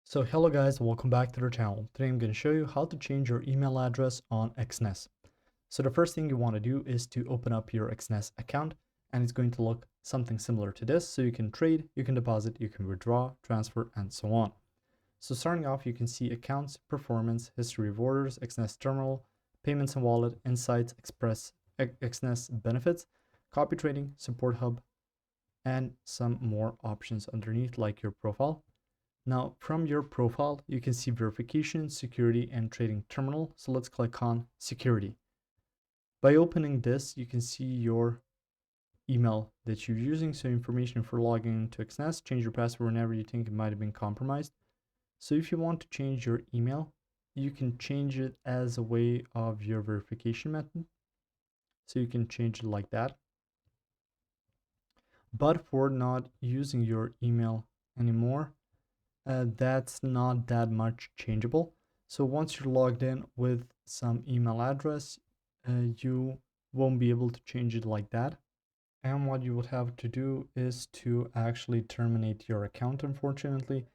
So hello guys, welcome back to the channel. Today I'm going to show you how to change your email address on Exness. So the first thing you want to do is to open up your Exness account, and it's going to look something similar to this. So you can trade, you can deposit, you can withdraw, transfer, and so on. So starting off, you can see accounts, performance, history of orders, Exness terminal, payments and wallet, insights, express, Exness benefits, copy trading, support hub, and some more options underneath like your profile. Now, from your profile, you can see verification, security, and trading terminal. So let's click on security. By opening this, you can see your email that you're using. So information for logging into Exness, change your password whenever you think it might have been compromised. So if you want to change your email, you can change it as a way of your verification method. So you can change it like that. But for not using your email anymore, that's not that much changeable. So once you're logged in with some email address, you won't be able to change it like that. And what you would have to do is to actually terminate your account, unfortunately,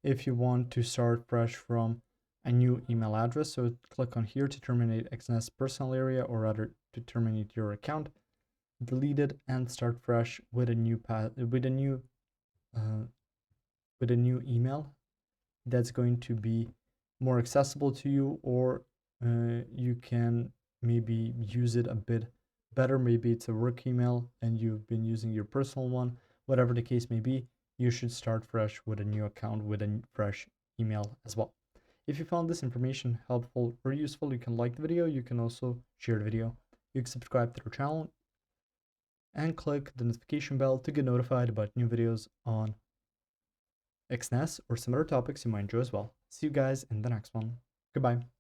if you want to start fresh from a new email address. So click on here to terminate Exness personal area, or rather to terminate your account, delete it, and start fresh with a new uh, email that's going to be more accessible to you, or you can maybe use it a bit better. Maybe it's a work email and you've been using your personal one. Whatever the case may be, you should start fresh with a new account with a fresh email as well. If you found this information helpful or useful, you can like the video. You can also share the video. You can subscribe to our channel and click the notification bell to get notified about new videos on Exness or similar topics you might enjoy as well. See you guys in the next one. Goodbye.